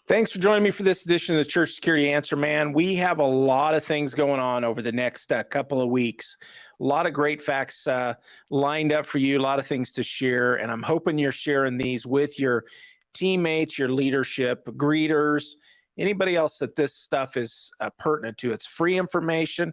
Thanks for joining me for this edition of the Church Security Answer Man. We have a lot of things going on over the next couple of weeks. A lot of great facts lined up for you, a lot of things to share, and I'm hoping you're sharing these with your teammates, your leadership, greeters, anybody else that this stuff is pertinent to. It's free information,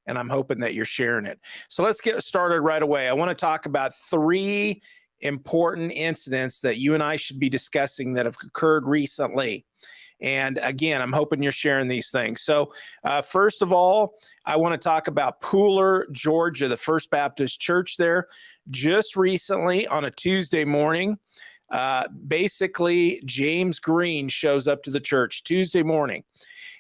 and I'm hoping that you're sharing it. So let's get started right away. I want to talk about three important incidents that you and I should be discussing that have occurred recently. And again, I'm hoping you're sharing these things. So first of all, I want to talk about Pooler, Georgia, the First Baptist Church there. Just recently on a Tuesday morning, basically James Green shows up to the church Tuesday morning.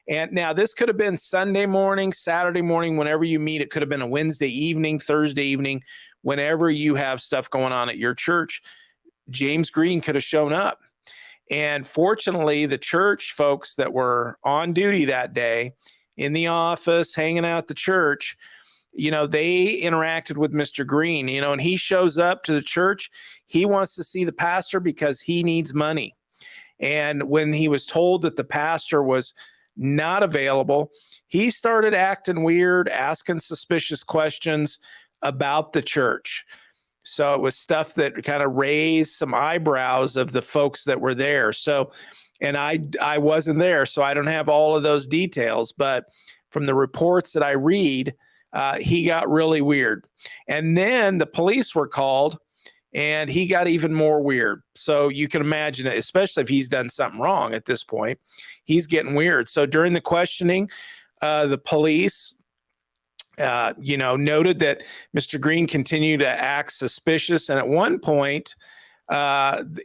And now this could have been Sunday morning, Saturday morning, whenever you meet. It could have been a Wednesday evening, Thursday evening, whenever you have stuff going on at your church. James Green could have shown up. And fortunately, the church folks that were on duty that day in the office, hanging out at the church, they interacted with Mr. Green, and he shows up to the church. He wants to see the pastor because he needs money. And when he was told that the pastor was not available, he started acting weird, asking suspicious questions about the church. So it was stuff that kind of raised some eyebrows of the folks that were there. So, and I wasn't there, so I don't have all of those details, but from the reports that I read, he got really weird. And then the police were called, and he got even more weird. So you can imagine it, especially if he's done something wrong at this point, he's getting weird. So during the questioning, the police, noted that Mr. Green continued to act suspicious. And at one point,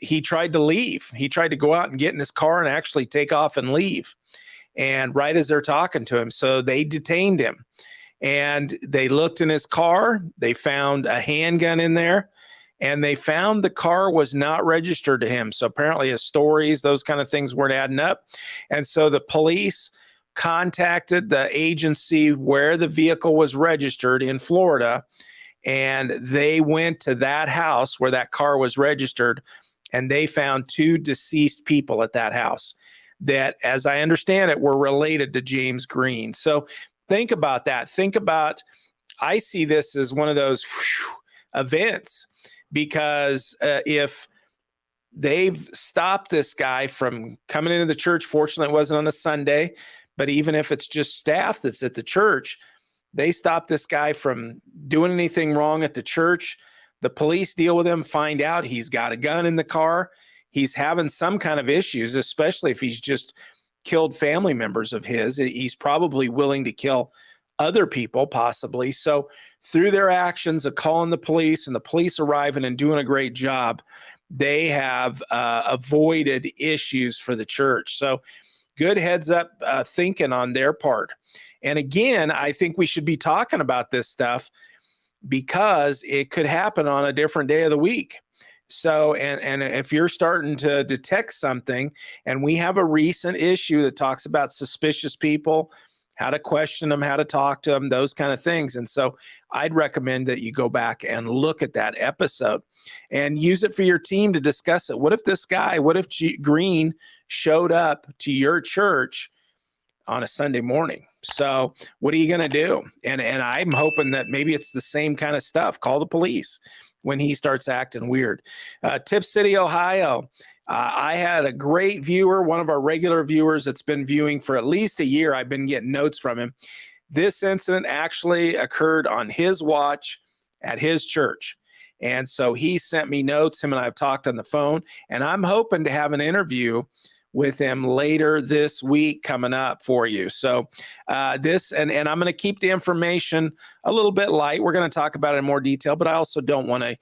he tried to leave. He tried to go out and get in his car and actually take off and leave. And right as they're talking to him, so they detained him. And they looked in his car. They found a handgun in there. And they found the car was not registered to him. So apparently his stories, those kind of things weren't adding up. And so the police contacted the agency where the vehicle was registered in Florida. And they went to that house where that car was registered. And they found two deceased people at that house that, as I understand it, were related to James Green. So think about that. I see this as one of those events. Because if they've stopped this guy from coming into the church, fortunately it wasn't on a Sunday, but even if it's just staff that's at the church, they stop this guy from doing anything wrong at the church. The police deal with him, find out he's got a gun in the car. He's having some kind of issues, especially if he's just killed family members of his. He's probably willing to kill other people, possibly. So through their actions of calling the police and the police arriving and doing a great job, they have avoided issues for the church. So good heads up thinking on their part. And again, I think we should be talking about this stuff because it could happen on a different day of the week. So, and if you're starting to detect something, and we have a recent issue that talks about suspicious people, how to question them, how to talk to them, those kind of things. And so I'd recommend that you go back and look at that episode and use it for your team to discuss it. What if Green showed up to your church on a Sunday morning? So what are you going to do? And I'm hoping that maybe it's the same kind of stuff. Call the police when he starts acting weird. Tip City, Ohio. I had a great viewer, one of our regular viewers that's been viewing for at least a year. I've been getting notes from him. This incident actually occurred on his watch at his church. And so he sent me notes. Him and I have talked on the phone, and I'm hoping to have an interview with him later this week coming up for you. So and I'm going to keep the information a little bit light. We're going to talk about it in more detail, but I also don't want to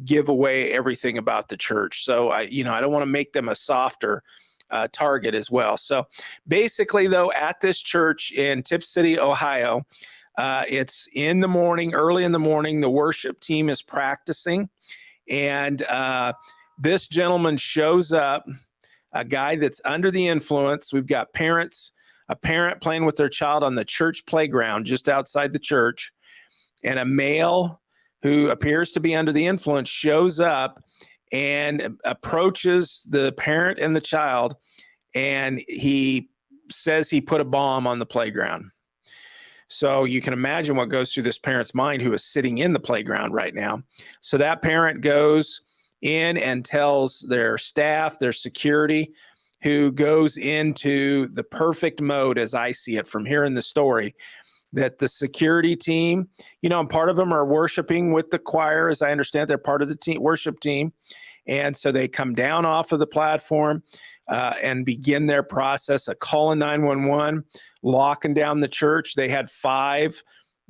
give away everything about the church. So I don't want to make them a softer target as well. So basically though, at this church in Tip City, Ohio, it's in the morning, early in the morning, the worship team is practicing. And this gentleman shows up, a guy that's under the influence. We've got a parent playing with their child on the church playground just outside the church, and a male who appears to be under the influence shows up and approaches the parent and the child and he says he put a bomb on the playground. So you can imagine what goes through this parent's mind who is sitting in the playground right now. So that parent goes in and tells their staff, their security, who goes into the perfect mode, as I see it from here in the story, that the security team, and part of them are worshiping with the choir, as I understand, they're part of the worship team. And so they come down off of the platform and begin their process of calling 911, locking down the church. They had 5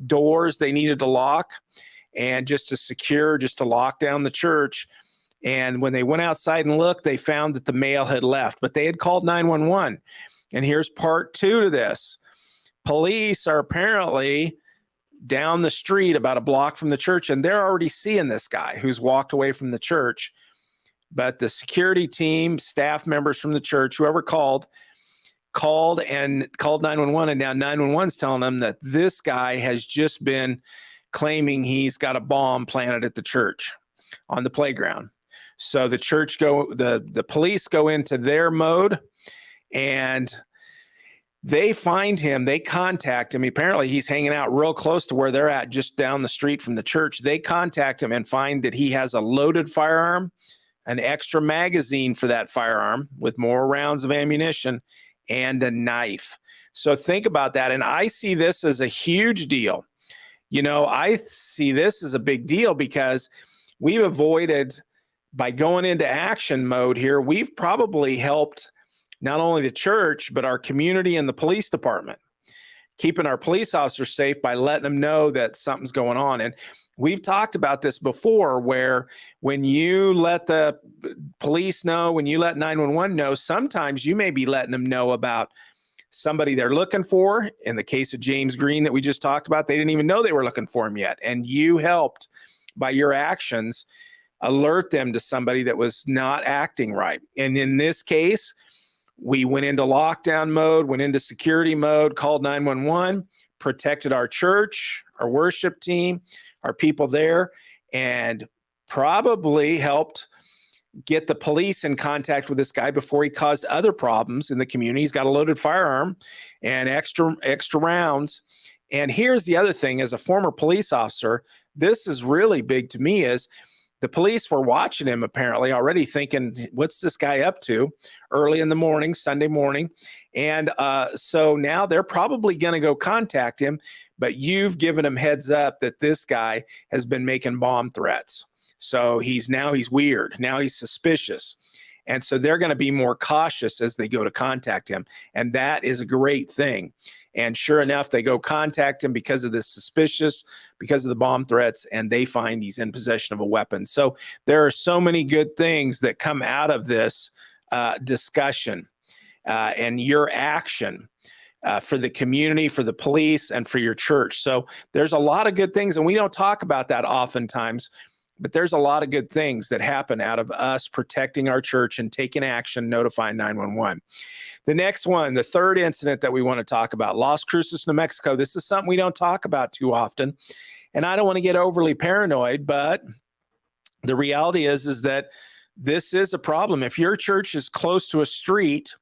doors they needed to lock, and just to lock down the church. And when they went outside and looked, they found that the male had left, but they had called 911. And here's part 2 to this. Police are apparently down the street about a block from the church, and they're already seeing this guy who's walked away from the church. But the security team, staff members from the church, whoever called 911, and now 911's telling them that this guy has just been claiming he's got a bomb planted at the church on the playground. So the police go into their mode, and they find him, they contact him. Apparently he's hanging out real close to where they're at, just down the street from the church. They contact him and find that he has a loaded firearm, an extra magazine for that firearm with more rounds of ammunition, and a knife. So think about that. And I see this as a huge deal. I see this as a big deal because we've avoided, by going into action mode here, we've probably helped not only the church, but our community and the police department, keeping our police officers safe by letting them know that something's going on. And we've talked about this before, where when you let the police know, when you let 911 know, sometimes you may be letting them know about somebody they're looking for. In the case of James Green that we just talked about, they didn't even know they were looking for him yet. And you helped, by your actions, alert them to somebody that was not acting right. And in this case, we went into lockdown mode, went into security mode, called 911, protected our church, our worship team, our people there, and probably helped get the police in contact with this guy before he caused other problems in the community. He's got a loaded firearm and extra rounds. And here's the other thing, as a former police officer, this is really big to me, is the police were watching him apparently already, thinking, what's this guy up to, early in the morning, Sunday morning. And so now they're probably going to go contact him, but you've given him heads up that this guy has been making bomb threats. So he's weird. Now he's suspicious. And so they're going to be more cautious as they go to contact him. And that is a great thing. And sure enough, they go contact him because of because of the bomb threats, and they find he's in possession of a weapon. So there are so many good things that come out of this discussion and your action for the community, for the police, and for your church. So there's a lot of good things, and we don't talk about that oftentimes, but there's a lot of good things that happen out of us protecting our church and taking action, notifying 911. The next one, the third incident that we want to talk about, Las Cruces, New Mexico. This is something we don't talk about too often, and I don't want to get overly paranoid, but the reality is that this is a problem. If your church is close to a street,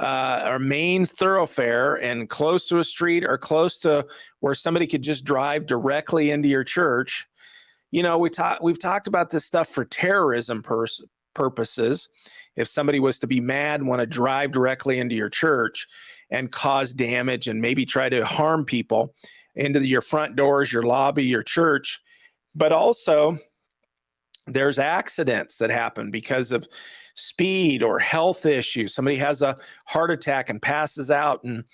or main thoroughfare, and close to a street or close to where somebody could just drive directly into your church, we've talked about this stuff for terrorism purposes. If somebody was to be mad and want to drive directly into your church and cause damage and maybe try to harm people into your front doors, your lobby, your church, but also there's accidents that happen because of speed or health issues. Somebody has a heart attack and passes out and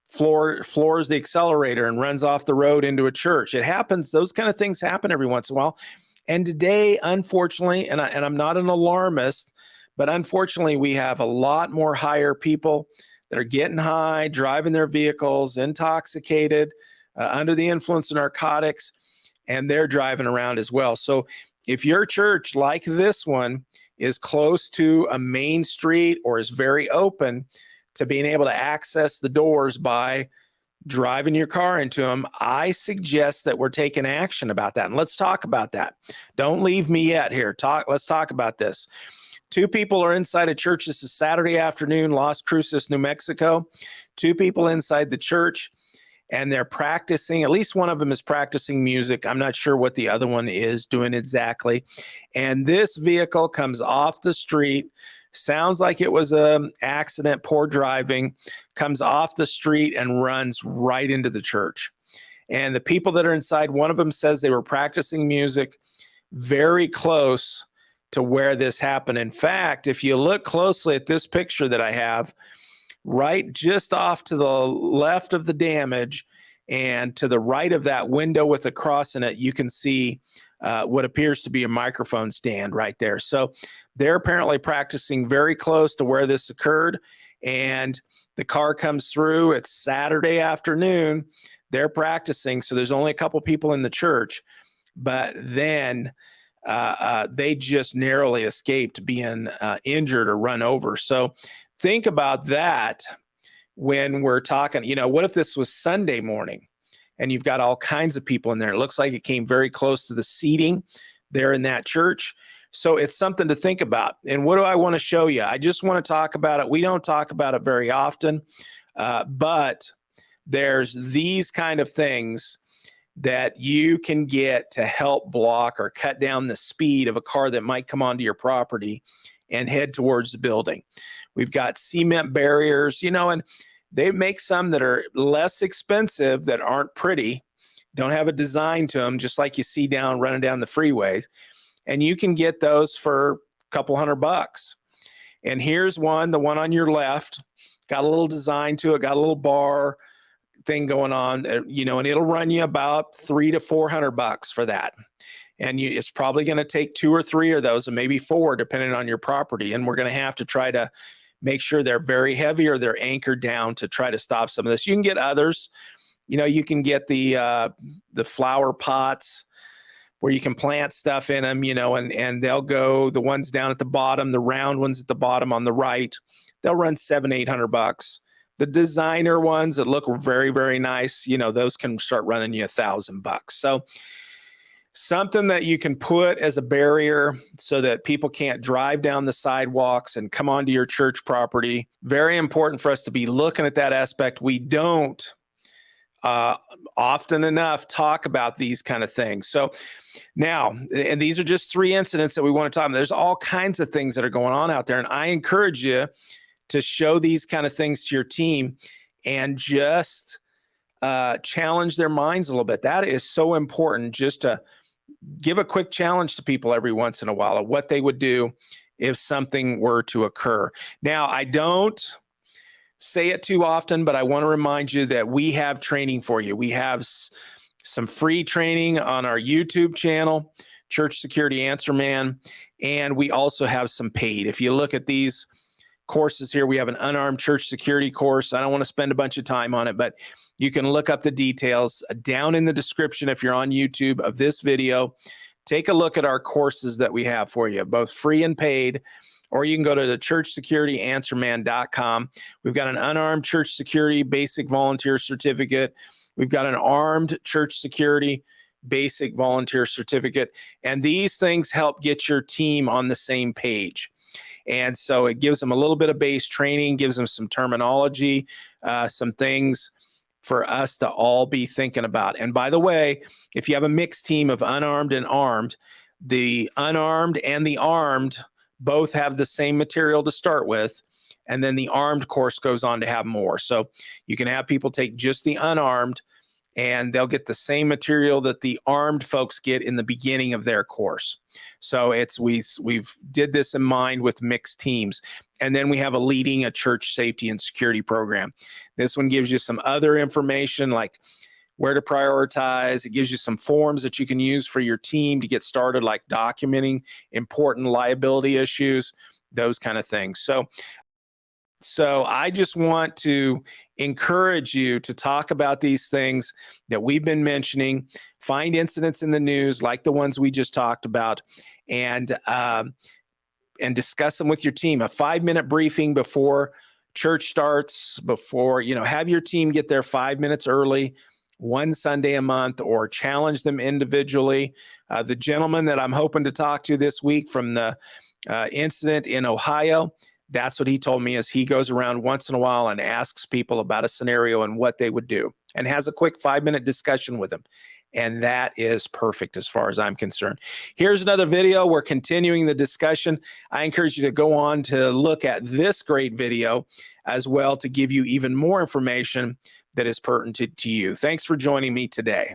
floors the accelerator and runs off the road into a church. It happens. Those kind of things happen every once in a while. And today, unfortunately, and I'm not an alarmist, but unfortunately, we have a lot more higher people that are getting high, driving their vehicles, intoxicated, under the influence of narcotics, and they're driving around as well. So if your church, like this one, is close to a main street or is very open to being able to access the doors by driving your car into them, I suggest that we're taking action about that. And let's talk about that. Don't leave me yet here. Let's talk about this. 2 people are inside a church. This is Saturday afternoon, Las Cruces, New Mexico. 2 people inside the church, and they're practicing. At least one of them is practicing music. I'm not sure what the other one is doing exactly. And this vehicle comes off the street. Sounds like it was an accident, poor driving, comes off the street and runs right into the church. And the people that are inside, one of them says they were practicing music very close to where this happened. In fact, if you look closely at this picture that I have, right just off to the left of the damage and to the right of that window with the cross in it, you can see what appears to be a microphone stand right there. So they're apparently practicing very close to where this occurred, and the car comes through. It's Saturday afternoon. They're practicing, so there's only a couple people in the church, but then they just narrowly escaped being injured or run over. So think about that when we're talking, what if this was Sunday morning and you've got all kinds of people in there? It looks like it came very close to the seating there in that church. So it's something to think about. And what do I want to show you? I just want to talk about it. We don't talk about it very often, but there's these kind of things that you can get to help block or cut down the speed of a car that might come onto your property and head towards the building. We've got cement barriers, and they make some that are less expensive, that aren't pretty, don't have a design to them, just like you see running down the freeways. And you can get those for a couple $100. And here's one, the one on your left, got a little design to it, got a little bar thing going on, and it'll run you about $300 to $400 for that. And it's probably going to take 2 or 3 of those, and maybe 4, depending on your property. And we're going to have to try to make sure they're very heavy or they're anchored down to try to stop some of this. You can get others. You can get the flower pots where you can plant stuff in them, and they'll go, the ones down at the bottom, the round ones at the bottom on the right, they'll run $700, $800. The designer ones that look very, very nice, those can start running you $1,000. So something that you can put as a barrier so that people can't drive down the sidewalks and come onto your church property. Very important for us to be looking at that aspect. We don't often enough talk about these kind of things. So now, and these are just 3 incidents that we want to talk about. There's all kinds of things that are going on out there. And I encourage you to show these kind of things to your team and just challenge their minds a little bit. That is so important, just to give a quick challenge to people every once in a while of what they would do if something were to occur. Now, I don't say it too often, but I want to remind you that we have training for you. We have some free training on our YouTube channel, Church Security Answer Man, and we also have some paid. If you look at these courses here, we have an unarmed church security course. I don't want to spend a bunch of time on it, but you can look up the details down in the description if you're on YouTube of this video. Take a look at our courses that we have for you, both free and paid, or you can go to the churchsecurityanswerman.com. We've got an unarmed church security basic volunteer certificate. We've got an armed church security basic volunteer certificate. And these things help get your team on the same page. And so it gives them a little bit of base training, gives them some terminology, some things for us to all be thinking about. And by the way, if you have a mixed team of unarmed and armed, the unarmed and the armed both have the same material to start with. And then the armed course goes on to have more. So you can have people take just the unarmed and they'll get the same material that the armed folks get in the beginning of their course. So we've did this in mind with mixed teams. And then we have a leading a church safety and security program. This one gives you some other information like where to prioritize. It gives you some forms that you can use for your team to get started, like documenting important liability issues, those kind of things. So I just want to encourage you to talk about these things that we've been mentioning, find incidents in the news like the ones we just talked about, and discuss them with your team. A 5-minute briefing before church starts, have your team get there 5 minutes early, one Sunday a month, or challenge them individually. The gentleman that I'm hoping to talk to this week from the incident in Ohio. That's what he told me, is he goes around once in a while and asks people about a scenario and what they would do, and has a quick 5-minute discussion with them. And that is perfect as far as I'm concerned. Here's another video. We're continuing the discussion. I encourage you to go on to look at this great video as well to give you even more information that is pertinent to you. Thanks for joining me today.